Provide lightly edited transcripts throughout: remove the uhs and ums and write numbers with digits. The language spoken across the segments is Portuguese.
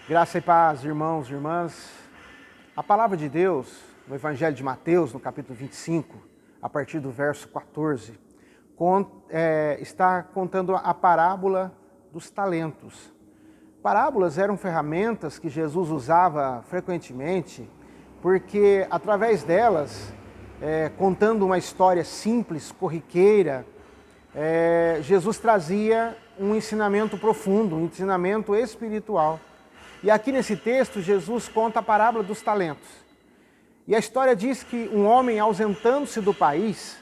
Graça e paz, irmãos e irmãs. A palavra de Deus, no Evangelho de Mateus, no capítulo 25, a partir do verso 14, está contando a parábola dos talentos. Parábolas eram ferramentas que Jesus usava frequentemente, porque através delas, contando uma história simples, corriqueira, Jesus trazia um ensinamento profundo, um ensinamento espiritual. E aqui nesse texto, Jesus conta a parábola dos talentos. E a história diz que um homem, ausentando-se do país,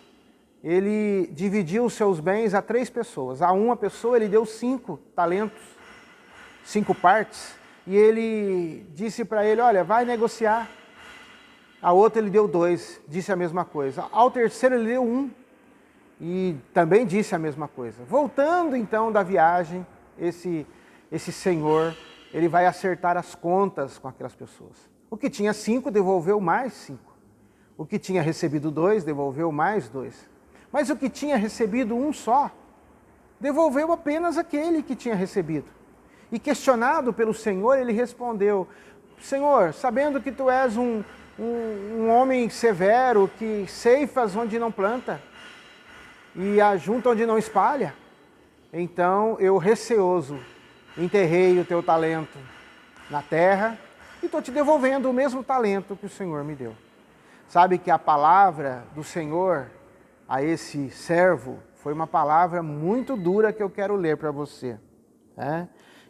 ele dividiu os seus bens a 3 pessoas. A uma pessoa ele deu 5 talentos, 5 partes, e ele disse para ele, olha, vai negociar. A outra ele deu 2, disse a mesma coisa. Ao terceiro ele deu 1, e também disse a mesma coisa. Voltando então da viagem, esse senhor, ele vai acertar as contas com aquelas pessoas. O que tinha 5 devolveu mais 5. O que tinha recebido 2 devolveu mais 2. Mas o que tinha recebido 1 só, devolveu apenas aquele que tinha recebido. E questionado pelo Senhor, ele respondeu, Senhor, sabendo que tu és um homem severo, que ceifas onde não planta e ajunta onde não espalha, então eu receoso enterrei o teu talento na terra e estou te devolvendo o mesmo talento que o Senhor me deu. Sabe que a palavra do Senhor a esse servo foi uma palavra muito dura que eu quero ler para você.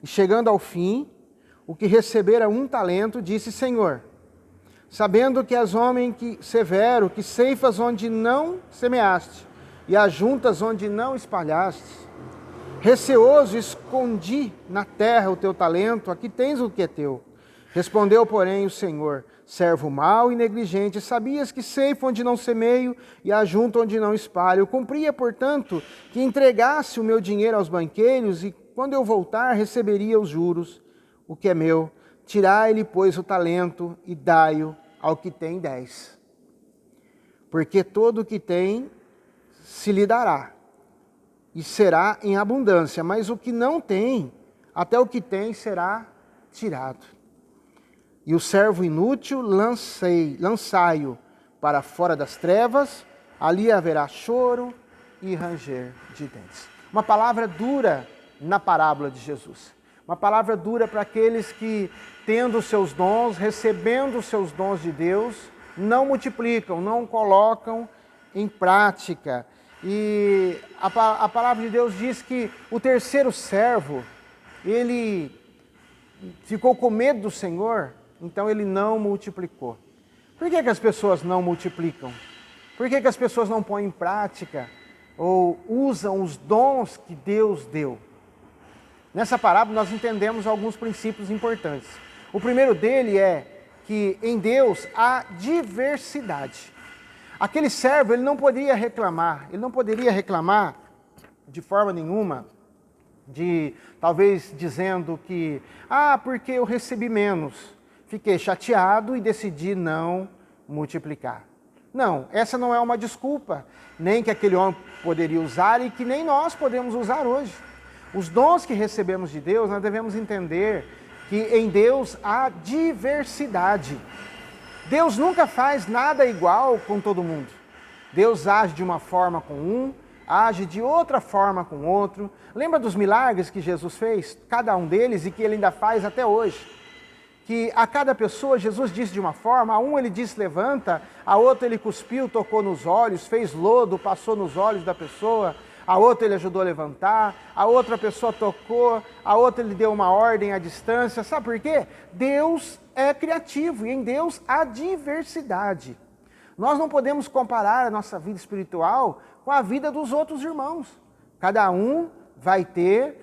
E chegando ao fim, o que recebera 1 talento disse, Senhor, sabendo que és homem severo, que ceifas onde não semeaste e ajuntas onde não espalhaste, receoso, escondi na terra o teu talento, aqui tens o que é teu. Respondeu, porém, o Senhor, servo mau e negligente, sabias que ceifo onde não semeio e ajunto onde não espalho. Cumpria, portanto, que entregasse o meu dinheiro aos banqueiros e, quando eu voltar, receberia os juros, o que é meu. Tirai-lhe, pois, o talento e dai-o ao que tem 10. Porque todo o que tem se lhe dará, e será em abundância, mas o que não tem, até o que tem será tirado. E o servo inútil lançai-o para fora das trevas, ali haverá choro e ranger de dentes. Uma palavra dura na parábola de Jesus. Uma palavra dura para aqueles que, tendo os seus dons, recebendo os seus dons de Deus, não multiplicam, não colocam em prática. E a palavra de Deus diz que o terceiro servo, ele ficou com medo do Senhor, então ele não multiplicou. Por que as pessoas não multiplicam? Por que as pessoas não põem em prática ou usam os dons que Deus deu? Nessa parábola nós entendemos alguns princípios importantes. O primeiro dele é que em Deus há diversidade. Aquele servo, ele não poderia reclamar de forma nenhuma, talvez dizendo que, porque eu recebi menos, fiquei chateado e decidi não multiplicar. Não, essa não é uma desculpa, nem que aquele homem poderia usar e que nem nós podemos usar hoje. Os dons que recebemos de Deus, nós devemos entender que em Deus há diversidade. Deus nunca faz nada igual com todo mundo. Deus age de uma forma com um, age de outra forma com outro. Lembra dos milagres que Jesus fez? Cada um deles e que ele ainda faz até hoje. Que a cada pessoa Jesus disse de uma forma, a um ele disse levanta, a outra ele cuspiu, tocou nos olhos, fez lodo, passou nos olhos da pessoa, a outra ele ajudou a levantar, a outra pessoa tocou, a outra ele deu uma ordem à distância. Sabe por quê? Deus é criativo e em Deus há diversidade. Nós não podemos comparar a nossa vida espiritual com a vida dos outros irmãos. Cada um vai ter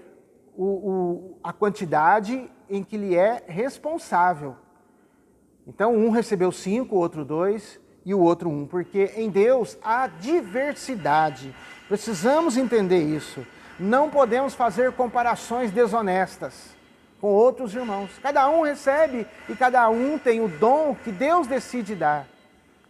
a quantidade em que lhe é responsável. Então um recebeu 5, o outro 2 e o outro 1, porque em Deus há diversidade. Precisamos entender isso. Não podemos fazer comparações desonestas com outros irmãos. Cada um recebe e cada um tem o dom que Deus decide dar,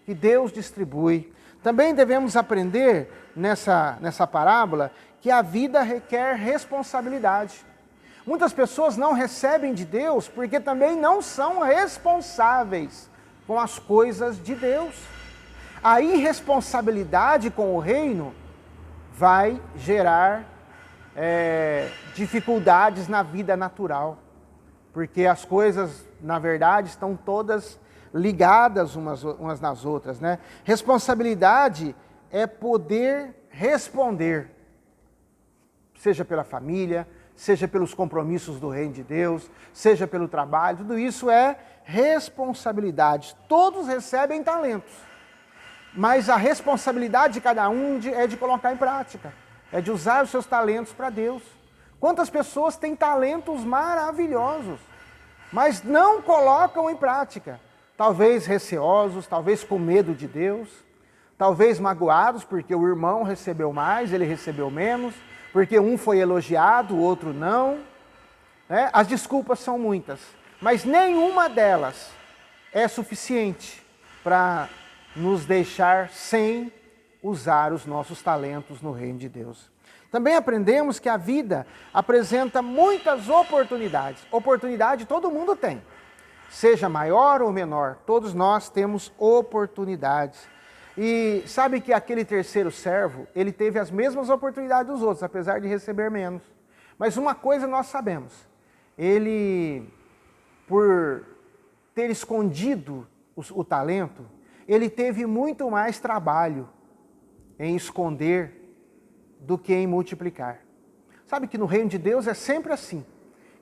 que Deus distribui. Também devemos aprender nessa parábola que a vida requer responsabilidade. Muitas pessoas não recebem de Deus porque também não são responsáveis com as coisas de Deus. A irresponsabilidade com o reino vai gerar dificuldades na vida natural, porque as coisas, na verdade, estão todas ligadas umas nas outras, né? Responsabilidade é poder responder, seja pela família, seja pelos compromissos do reino de Deus, seja pelo trabalho, tudo isso é responsabilidade. Todos recebem talentos, mas a responsabilidade de cada um é de colocar em prática, é de usar os seus talentos para Deus. Quantas pessoas têm talentos maravilhosos, mas não colocam em prática? Talvez receosos, talvez com medo de Deus, talvez magoados porque o irmão recebeu mais, ele recebeu menos, porque um foi elogiado, o outro não. As desculpas são muitas, mas nenhuma delas é suficiente para nos deixar sem usar os nossos talentos no reino de Deus. Também aprendemos que a vida apresenta muitas oportunidades. Oportunidade todo mundo tem, seja maior ou menor, todos nós temos oportunidades. E sabe que aquele terceiro servo, ele teve as mesmas oportunidades dos outros, apesar de receber menos. Mas uma coisa nós sabemos, ele, por ter escondido o talento, ele teve muito mais trabalho em esconder do que em multiplicar. Sabe que no reino de Deus é sempre assim.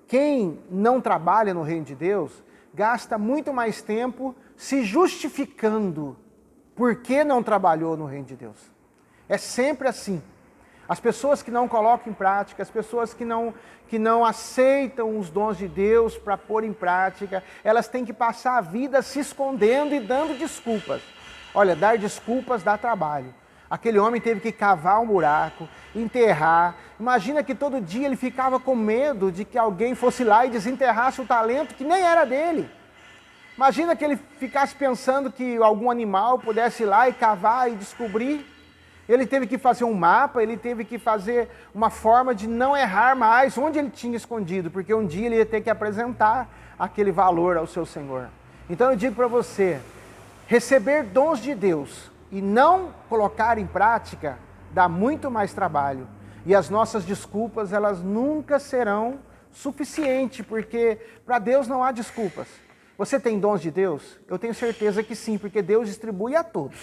Quem não trabalha no reino de Deus, gasta muito mais tempo se justificando por que não trabalhou no reino de Deus. É sempre assim. As pessoas que não colocam em prática, as pessoas que não aceitam os dons de Deus para pôr em prática, elas têm que passar a vida se escondendo e dando desculpas. Olha, dar desculpas dá trabalho. Aquele homem teve que cavar um buraco, enterrar. Imagina que todo dia ele ficava com medo de que alguém fosse lá e desenterrasse o talento que nem era dele. Imagina que ele ficasse pensando que algum animal pudesse ir lá e cavar e descobrir. Ele teve que fazer um mapa, ele teve que fazer uma forma de não errar mais onde ele tinha escondido, porque um dia ele ia ter que apresentar aquele valor ao seu Senhor. Então eu digo para você, receber dons de Deus e não colocar em prática dá muito mais trabalho. E as nossas desculpas, elas nunca serão suficientes, porque para Deus não há desculpas. Você tem dons de Deus? Eu tenho certeza que sim, porque Deus distribui a todos.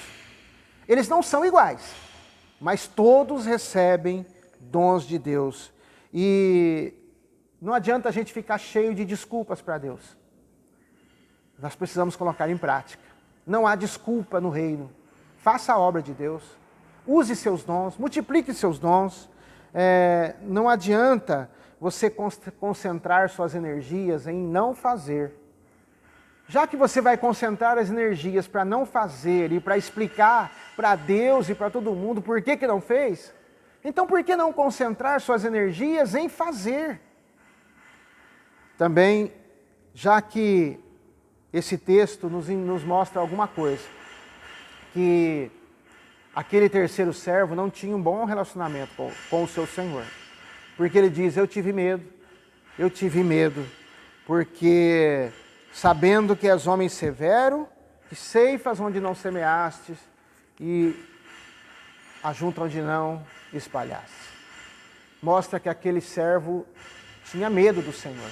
Eles não são iguais, mas todos recebem dons de Deus. E não adianta a gente ficar cheio de desculpas para Deus. Nós precisamos colocar em prática. Não há desculpa no reino. Faça a obra de Deus. Use seus dons, multiplique seus dons. Não adianta você concentrar suas energias em não fazer. Já que você vai concentrar as energias para não fazer e para explicar para Deus e para todo mundo por que não fez, então por que não concentrar suas energias em fazer? Também, já que esse texto nos mostra alguma coisa, que aquele terceiro servo não tinha um bom relacionamento com o seu Senhor, porque ele diz, eu tive medo, porque sabendo que és homem severo, que ceifas onde não semeastes e ajunta onde não espalhaste. Mostra que aquele servo tinha medo do Senhor.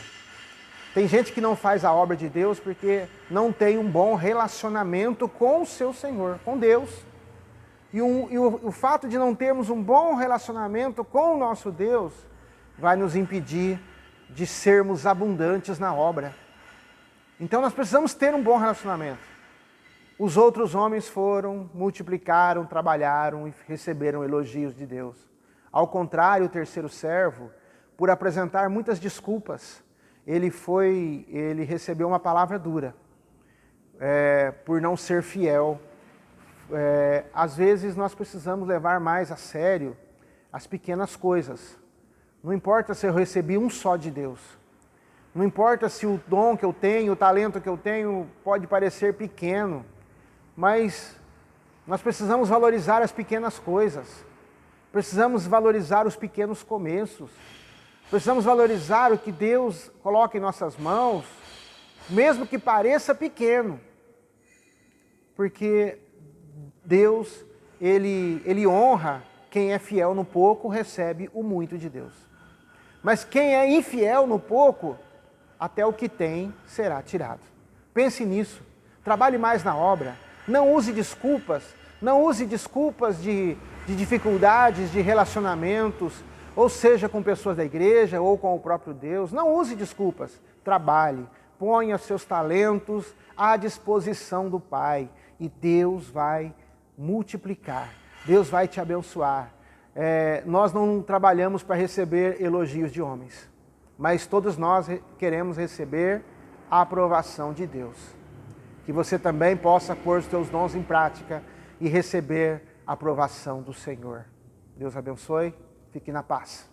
Tem gente que não faz a obra de Deus porque não tem um bom relacionamento com o seu Senhor, com Deus. E o fato de não termos um bom relacionamento com o nosso Deus vai nos impedir de sermos abundantes na obra. Então nós precisamos ter um bom relacionamento. Os outros homens foram, multiplicaram, trabalharam e receberam elogios de Deus. Ao contrário, o terceiro servo, por apresentar muitas desculpas, ele recebeu uma palavra dura, por não ser fiel. Às vezes nós precisamos levar mais a sério as pequenas coisas. Não importa se eu recebi um só de Deus. Não importa se o dom que eu tenho, o talento que eu tenho pode parecer pequeno, mas nós precisamos valorizar as pequenas coisas. Precisamos valorizar os pequenos começos. Precisamos valorizar o que Deus coloca em nossas mãos, mesmo que pareça pequeno. Porque Deus, Ele honra quem é fiel no pouco, recebe o muito de Deus. Mas quem é infiel no pouco, até o que tem será tirado. Pense nisso. Trabalhe mais na obra. Não use desculpas. Não use desculpas de dificuldades, de relacionamentos, ou seja, com pessoas da igreja ou com o próprio Deus. Não use desculpas. Trabalhe. Ponha seus talentos à disposição do Pai. E Deus vai multiplicar. Deus vai te abençoar. Nós não trabalhamos para receber elogios de homens, mas todos nós queremos receber a aprovação de Deus. Que você também possa pôr os teus dons em prática e receber a aprovação do Senhor. Deus abençoe, fique na paz.